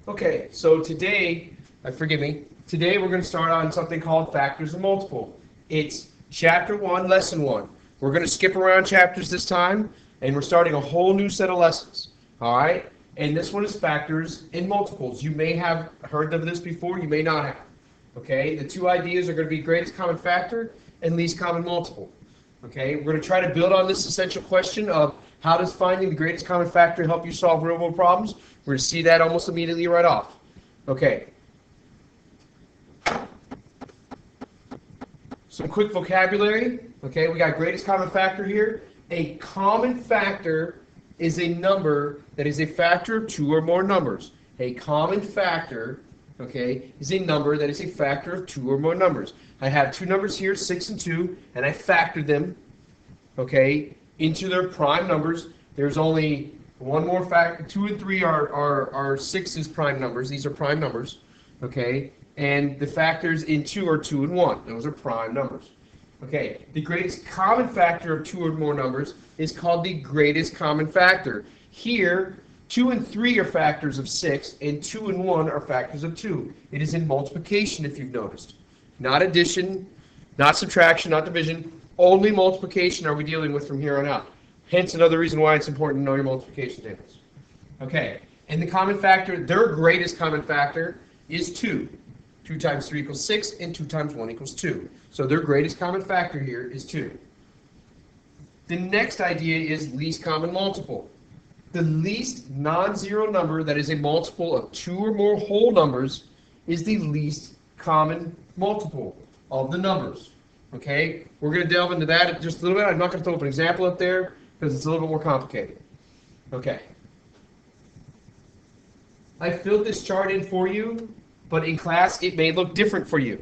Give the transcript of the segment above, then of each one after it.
Okay, so today, forgive me, today we're going to start on something called factors of multiple. It's chapter 1, lesson 1. We're going to skip around chapters this time, and we're starting a whole new set of lessons. All right? And this one is factors in multiples. You may have heard of this before, you may not have. Okay? The two ideas are going to be greatest common factor and least common multiple. Okay? We're going to try to build on this essential question of how does finding the greatest common factor help you solve real-world problems? We're going to see that almost immediately right off. Okay. Some quick vocabulary. Okay, we got greatest common factor here. A common factor is a number that is a factor of two or more numbers. A common factor, okay, is a number that is a factor of two or more numbers. I have two numbers here, 6 and 2, and I factored them, okay, into their prime numbers. There's only one more factor. 2 and 3 are 6's prime numbers. These are prime numbers, okay? And the factors in 2 are 2 and 1. Those are prime numbers. Okay, the greatest common factor of two or more numbers is called the greatest common factor. Here, 2 and 3 are factors of 6, and 2 and 1 are factors of 2. It is in multiplication, if you've noticed. Not addition, not subtraction, not division. Only multiplication are we dealing with from here on out. Hence another reason why it's important to know your multiplication tables. Okay, and the common factor, their greatest common factor is 2. 2 times 3 equals 6, and 2 times 1 equals 2. So their greatest common factor here is 2. The next idea is least common multiple. The least non-zero number that is a multiple of 2 or more whole numbers is the least common multiple of the numbers. Okay, we're going to delve into that just a little bit. I'm not going to throw up an example up there because it's a little bit more complicated. Okay. I filled this chart in for you, but in class it may look different for you.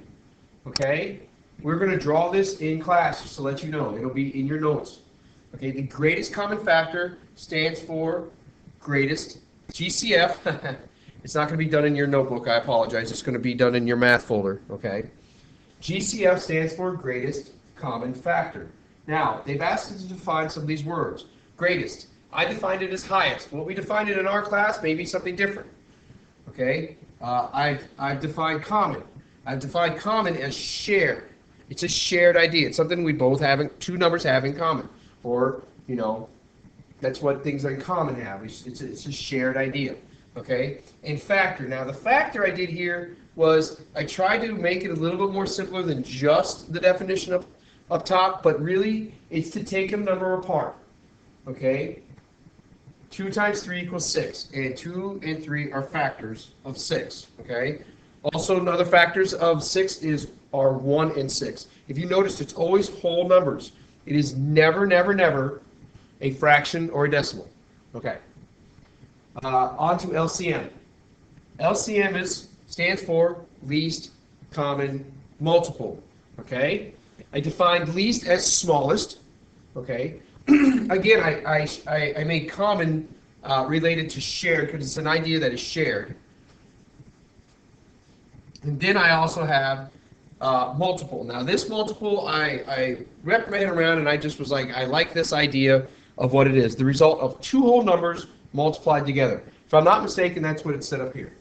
Okay? We're going to draw this in class just to let you know. It'll be in your notes. Okay, the greatest common factor stands for greatest GCF. It's not going to be done in your notebook. I apologize. It's going to be done in your math folder. Okay? GCF stands for greatest common factor. Now, they've asked us to define some of these words. Greatest. I defined it as highest. What we defined it in our class may be something different. Okay? I've defined common. I've defined common as shared. It's a shared idea. It's something we both have, two numbers have in common. Or, you know, that's what things in common have. It's a shared idea. Okay? And factor. Now, the factor I did here was I tried to make it a little bit more simpler than just the definition up top, but really it's to take a number apart. Okay? 2 times 3 equals 6, and 2 and 3 are factors of 6. Okay? Also, another factors of 6 are 1 and 6. If you notice, it's always whole numbers. It is never, never, never a fraction or a decimal. Okay. On to LCM. LCM stands for least common multiple. Okay. I defined least as smallest. Okay. Again, I made common related to shared because it's an idea that is shared. And then I also have multiple. Now this multiple, I wrapped my head around and I just was like, I like this idea of what it is. The result of two whole numbers multiplied together. If I'm not mistaken, that's what it's set up here.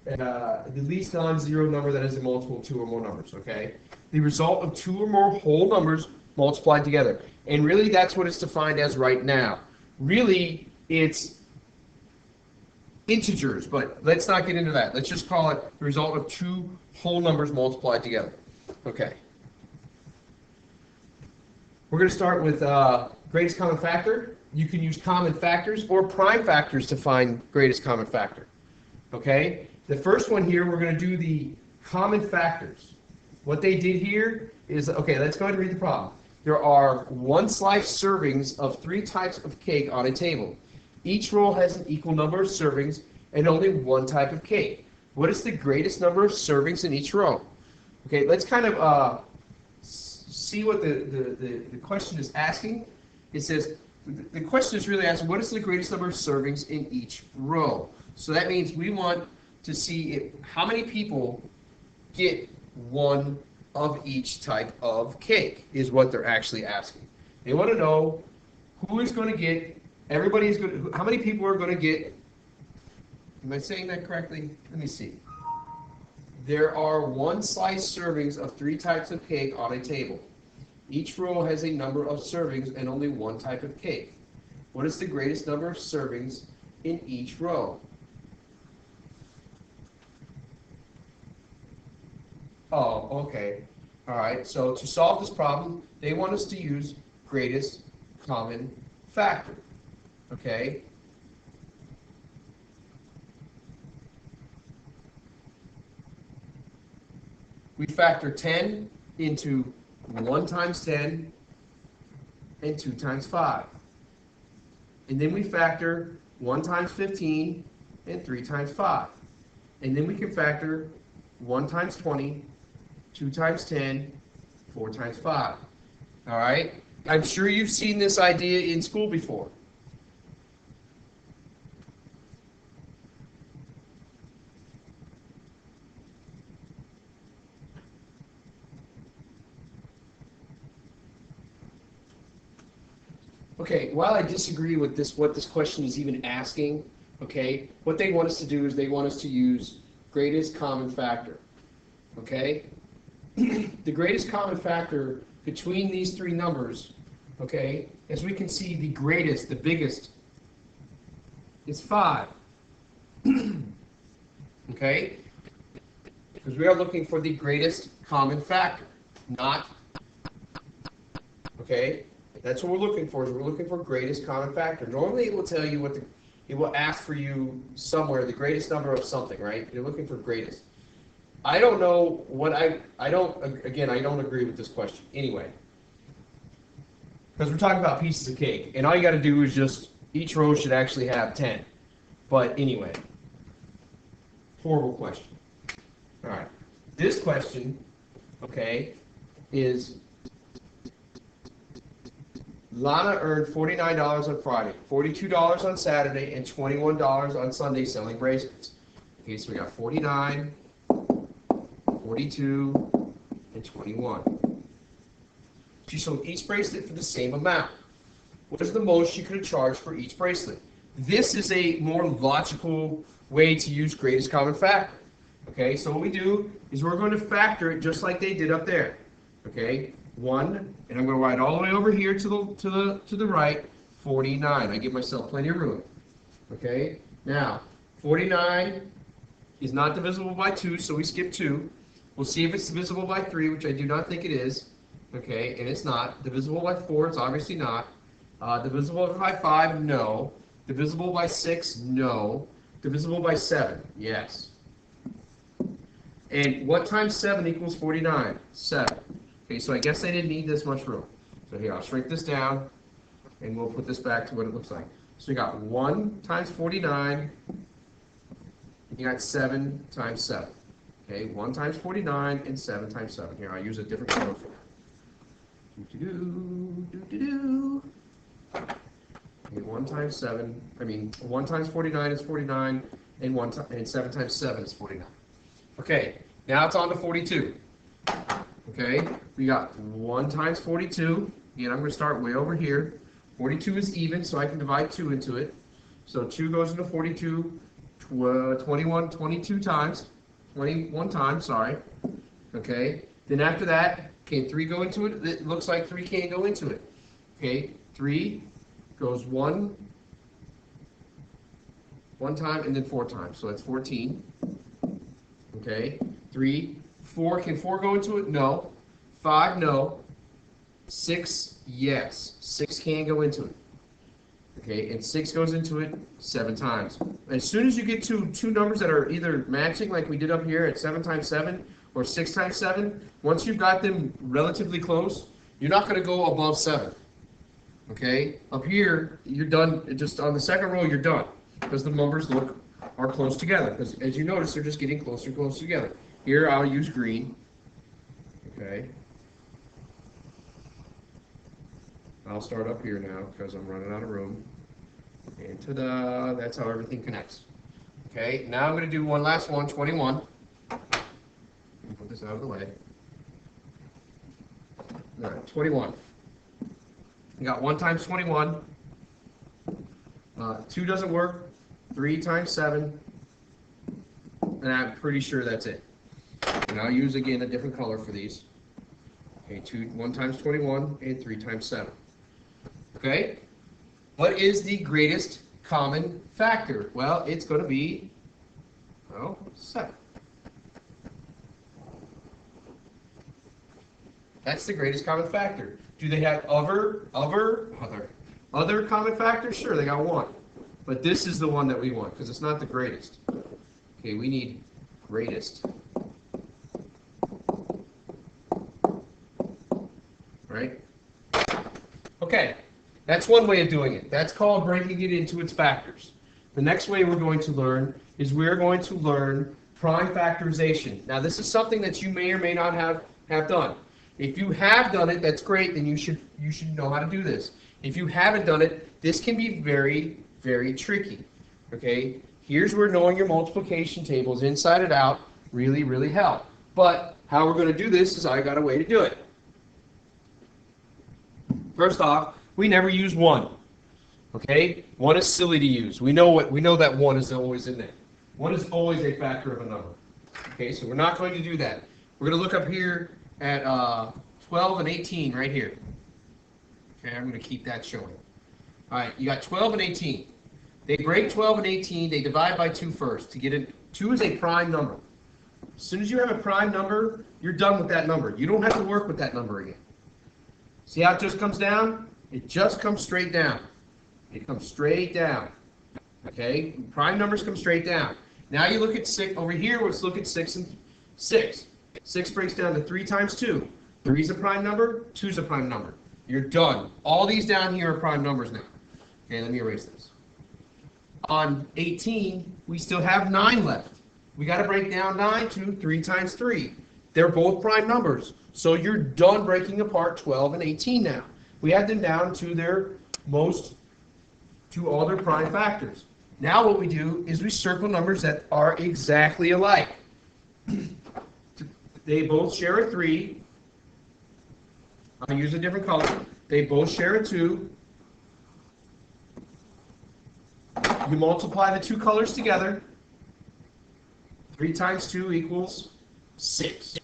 The least non-zero number that is a multiple of 2 or more numbers, okay? The result of 2 or more whole numbers multiplied together. And really that's what it's defined as right now. Really, it's integers, but let's not get into that. Let's just call it the result of 2 whole numbers multiplied together. Okay. We're going to start with greatest common factor. You can use common factors or prime factors to find greatest common factor. Okay? The first one here, we're going to do the common factors. What they did here is, okay, let's go ahead and read the problem. There are 1 slice servings of 3 types of cake on a table. Each roll has an equal number of servings and only 1 type of cake. What is the greatest number of servings in each row? Okay, let's kind of see what the question is asking. It says, the question is really asking, what is the greatest number of servings in each row? So that means we want to see how many people get 1 of each type of cake is what they're actually asking. They want to know who is going to get, how many people are going to get Am I saying that correctly? Let me see. There are one slice servings of 3 types of cake on a table. Each row has a number of servings and only one type of cake. What is the greatest number of servings in each row? Oh, okay. All right. So to solve this problem, they want us to use greatest common factor. Okay. We factor 10 into 1 times 10 and 2 times 5. And then we factor 1 times 15 and 3 times 5. And then we can factor 1 times 20, 2 times 10, 4 times 5. All right? I'm sure you've seen this idea in school before. Okay, while I disagree with this, what this question is even asking, okay, what they want us to do is they want us to use greatest common factor, okay? The greatest common factor between these 3 numbers, okay, as we can see, the greatest, the biggest, is 5, okay? Because we are looking for the greatest common factor, not, okay? That's what we're looking for. Is we're looking for greatest common factor. Normally, it will tell you it will ask for you somewhere the greatest number of something, right? You're looking for greatest. I don't know what I don't agree with this question anyway. Because we're talking about pieces of cake, and all you got to do is just each row should actually have 10. But anyway, horrible question. All right, this question, okay, is. Lana earned $49 on Friday, $42 on Saturday, and $21 on Sunday selling bracelets. Okay, so we got 49, 42, and 21. She sold each bracelet for the same amount. What is the most she could have charged for each bracelet? This is a more logical way to use greatest common factor. Okay, so what we do is we're going to factor it just like they did up there. Okay, 1, and I'm going to write all the way over here to the right, 49. I give myself plenty of room. Okay, now 49 is not divisible by 2, so we skip 2. We'll see if it's divisible by 3, which I do not think it is. Okay, and it's not. Divisible by 4, it's obviously not. Divisible by 5, no. Divisible by 6, no. Divisible by 7, yes. And what times 7 equals 49? 7. Okay, so I guess I didn't need this much room. So here, I'll shrink this down, and we'll put this back to what it looks like. So you got 1 times 49, and you got 7 times 7. Okay, 1 times 49 and 7 times 7. Here, I'll use a different color for that. Okay, 1 times 7, 1 times 49 is 49, and 7 times 7 is 49. Okay, now it's on to 42. Okay, we got 1 times 42. Again, I'm going to start way over here. 42 is even, so I can divide 2 into it. So 2 goes into 42, 22 times. 21 times, sorry. Okay, then after that, can 3 go into it? It looks like 3 can't go into it. Okay, 3 goes 1 time, and then 4 times. So that's 14. Okay, 4, can 4 go into it? No. 5, no. 6, yes. 6 can go into it. Okay, and 6 goes into it 7 times. As soon as you get to 2 numbers that are either matching, like we did up here at 7 times 7, or 6 times 7, once you've got them relatively close, you're not going to go above 7. Okay, up here, you're done. Just on the second row, you're done, because the numbers are close together. Because as you notice, they're just getting closer and closer together. Here, I'll use green. Okay. I'll start up here now because I'm running out of room. And ta-da, that's how everything connects. Okay, now I'm going to do one last one, 21. Put this out of the way. All right, 21. You got 1 times 21. 2 doesn't work. 3 times 7. and I'm pretty sure that's it. And I'll use, again, a different color for these. Okay, 1 times 21 and 3 times 7. Okay? What is the greatest common factor? Well, it's going to be, 7. That's the greatest common factor. Do they have other common factors? Sure, they got one. But this is the one that we want because it's not the greatest. Okay, we need greatest. Right? Okay, that's one way of doing it. That's called breaking it into its factors. The next way we're going to learn is we're going to learn prime factorization. Now, this is something that you may or may not have done. If you have done it, that's great, then you should know how to do this. If you haven't done it, this can be very, very tricky. Okay? Here's where knowing your multiplication tables inside and out really, really help. But how we're going to do this is I got a way to do it. First off, we never use 1. Okay? 1 is silly to use. We know that 1 is always in there. 1 is always a factor of a number. Okay, so we're not going to do that. We're going to look up here at 12 and 18 right here. Okay, I'm going to keep that showing. All right, you got 12 and 18. They break 12 and 18. They divide by 2 first. To get it, 2 is a prime number. As soon as you have a prime number, you're done with that number. You don't have to work with that number again. See how it just comes down? It just comes straight down. It comes straight down. Okay? Prime numbers come straight down. Now you look at 6. Over here, let's look at 6 and 6. 6 breaks down to 3 times 2. 3 is a prime number. 2 is a prime number. You're done. All these down here are prime numbers now. Okay, let me erase this. On 18, we still have 9 left. We got to break down 9 to 3 times 3. They're both prime numbers. So you're done breaking apart 12 and 18 now. We have them down to all their prime factors. Now what we do is we circle numbers that are exactly alike. They both share a 3. I'll use a different color. They both share a 2. You multiply the 2 colors together. 3 times 2 equals 6.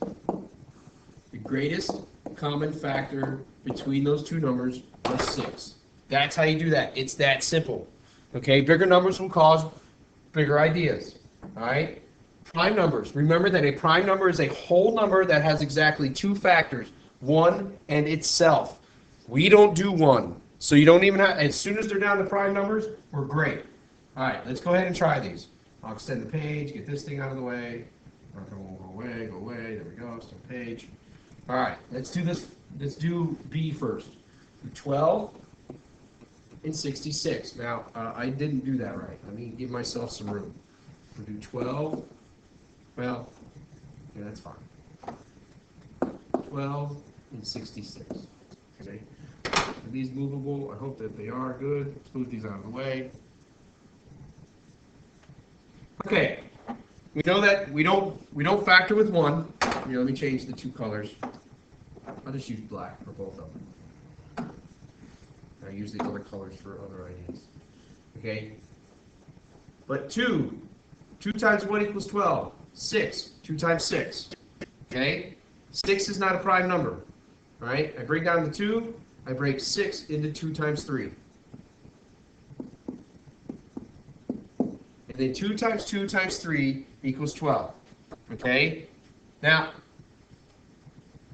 The greatest common factor between those two numbers are 6. That's how you do that. It's that simple. Okay, bigger numbers will cause bigger ideas. All right? Prime numbers. Remember that a prime number is a whole number that has exactly 2 factors, 1 and itself. We don't do 1. So you don't even have, as soon as they're down to prime numbers, we're great. All right, let's go ahead and try these. I'll extend the page, get this thing out of the way. Marker won't go away. There we go, extend the page. All right, let's do this. Let's do B first. 12 and 66. Now, I didn't do that right. Let me give myself some room. We'll do 12. Well, yeah, that's fine. 12 and 66. Okay. Are these movable? I hope that they are. Good. Let's move these out of the way. Okay. We know that we don't factor with 1. Here, let me change the 2 colors. I'll just use black for both of them. I use the other colors for other ideas. Okay? But 2 times 1 equals 12. 6. 2 times 6. Okay? 6 is not a prime number. All right? I break down the 2. I break 6 into 2 times 3. And then 2 times 2 times 3 equals 12. Okay? Now,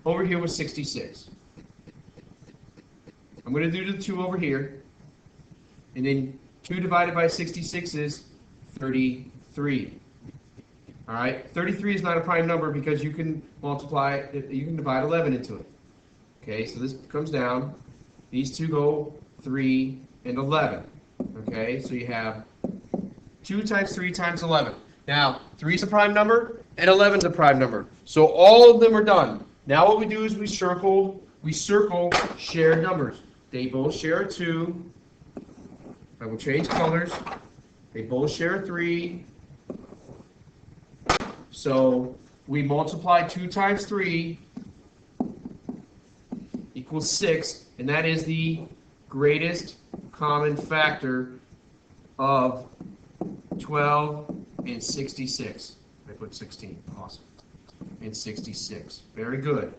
over here was 66. I'm going to do the 2 over here. And then 2 divided by 66 is 33. All right? 33 is not a prime number because you can multiply, you can divide 11 into it. Okay, so this comes down. These 2 go 3 and 11. Okay, so you have 2 times 3 times 11. Now, 3 is a prime number and 11 is a prime number. So all of them are done. Now what we do is we circle shared numbers. They both share a 2. I will change colors. They both share a 3. So we multiply 2 times 3 equals 6, and that is the greatest common factor of 12 and 66. I put 16. Awesome. And 66. Very good.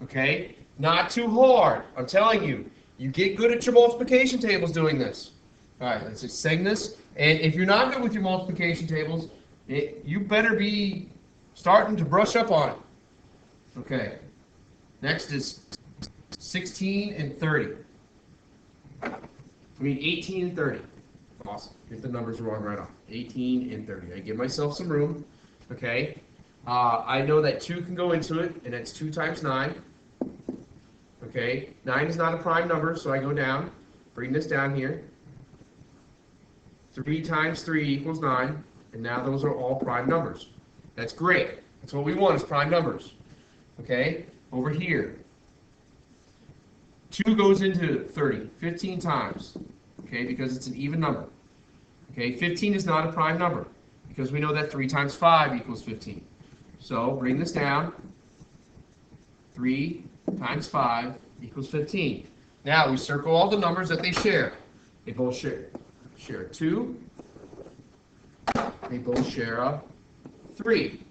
Okay? Not too hard. I'm telling you. You get good at your multiplication tables doing this. All right, let's just sing this. And if you're not good with your multiplication tables, you better be starting to brush up on it. Okay. Next is 16 and 30. I mean 18 and 30. Awesome. Get the numbers wrong right off. 18 and 30. I give myself some room. Okay. I know that 2 can go into it, and that's 2 times 9. Okay. 9 is not a prime number, so I go down. Bring this down here. 3 times 3 equals 9. And now those are all prime numbers. That's great. That's what we want is prime numbers. Okay. Over here. 2 goes into 30 15 times. Okay, because it's an even number. Okay, 15 is not a prime number because we know that 3 times 5 equals 15. So bring this down. 3 times 5 equals 15. Now we circle all the numbers that they share. They both share 2. They both share a 3.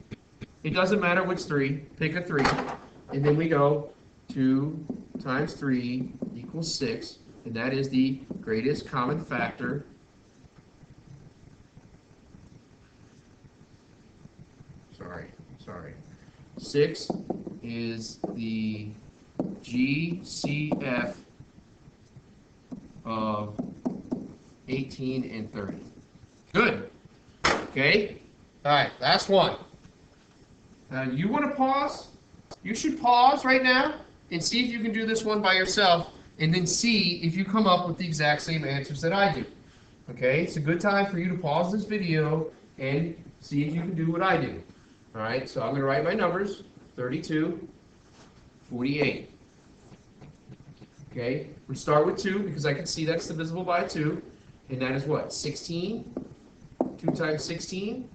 It doesn't matter which 3. Pick a 3. And then we go 2 times 3 equals 6. And that is the greatest common factor. Sorry. 6 is the GCF of 18 and 30. Good. Okay. All right. Last one. You want to pause? You should pause right now and see if you can do this one by yourself, and then see if you come up with the exact same answers that I do. Okay? It's a good time for you to pause this video and see if you can do what I do. All right? So I'm going to write my numbers, 32, 48. Okay? We start with 2 because I can see that's divisible by 2. And that is what? 16? 2 times 16?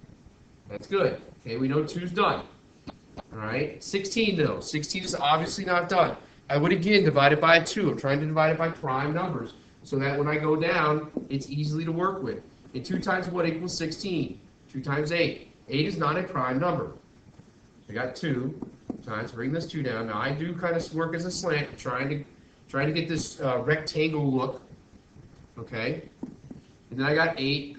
That's good. Okay, we know 2's done. All right? 16 though. 16 is obviously not done. I would again divide it by 2. I'm trying to divide it by prime numbers so that when I go down, it's easily to work with. And 2 times what equals 16? 2 times 8. 8 is not a prime number. I got 2 times, bring this 2 down. Now I do kind of work as a slant, trying to get this rectangle look. Okay? And then I got 8.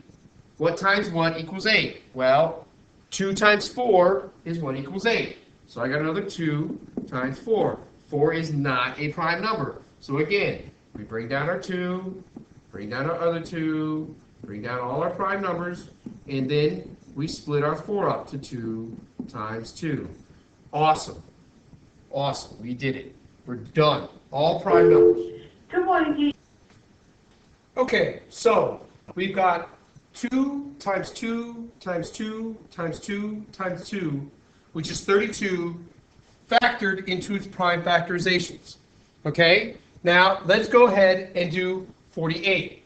What times what equals 8? Well, 2 times 4 is what equals 8. So I got another 2 times 4. 4 is not a prime number. So again, we bring down our 2, bring down our other 2, bring down all our prime numbers, and then we split our 4 up to 2 times 2. Awesome. Awesome. We did it. We're done. All prime numbers. Good morning, Keith. Okay, so we've got 2 times 2 times 2 times 2 times 2, which is 32, factored into its prime factorizations. Okay? Now, let's go ahead and do 48.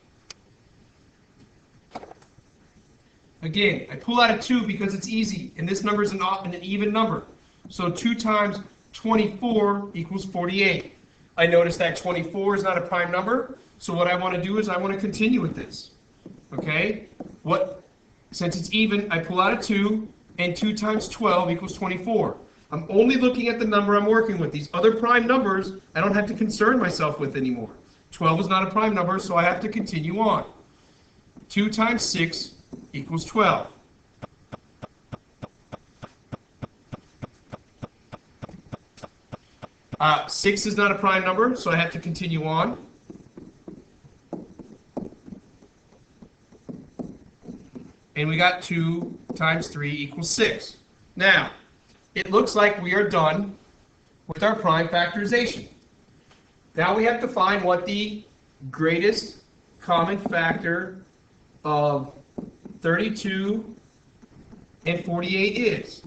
Again, I pull out a 2 because it's easy, and this number is an even number. So 2 times 24 equals 48. I notice that 24 is not a prime number, so what I want to do is I want to continue with this. Okay? Since it's even, I pull out a 2, and 2 times 12 equals 24. I'm only looking at the number I'm working with. These other prime numbers, I don't have to concern myself with anymore. 12 is not a prime number, so I have to continue on. 2 times 6 equals 12. Six is not a prime number, so I have to continue on. And we got 2 times 3 equals 6. Now, it looks like we are done with our prime factorization. Now we have to find what the greatest common factor of 32 and 48 is.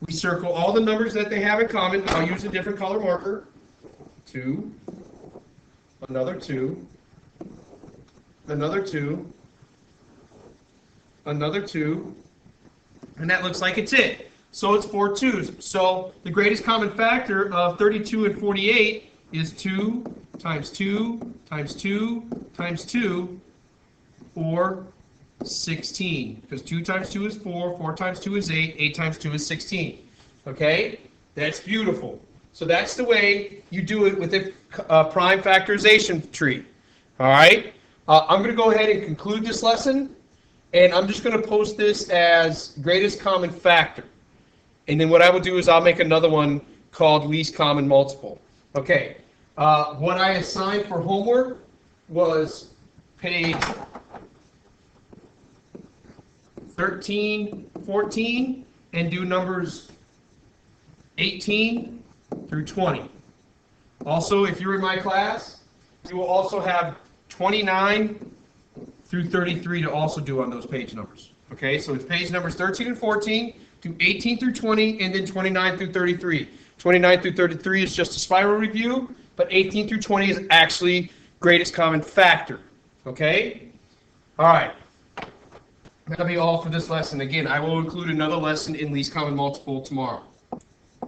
We circle all the numbers that they have in common. I'll use a different color marker. 2, another 2, another 2, another 2, and that looks like it's it. So it's 4 2's. So the greatest common factor of 32 and 48 is 2 times 2 times 2 times 2, or 16. Because 2 times 2 is 4, 4 times 2 is 8, 8 times 2 is 16. Okay? That's beautiful. So that's the way you do it with a prime factorization tree. All right? I'm going to go ahead and conclude this lesson, and I'm just going to post this as greatest common factor. And then what I will do is I'll make another one called least common multiple. Okay. What I assigned for homework was page 13, 14, and do numbers 18 through 20. Also, if you're in my class, you will also have 29 through 33 to also do on those page numbers. Okay, so it's page numbers 13 and 14, do 18 through 20, and then 29 through 33. 29 through 33 is just a spiral review, but 18 through 20 is actually greatest common factor. Okay? All right. That'll be all for this lesson. Again, I will include another lesson in least common multiple tomorrow.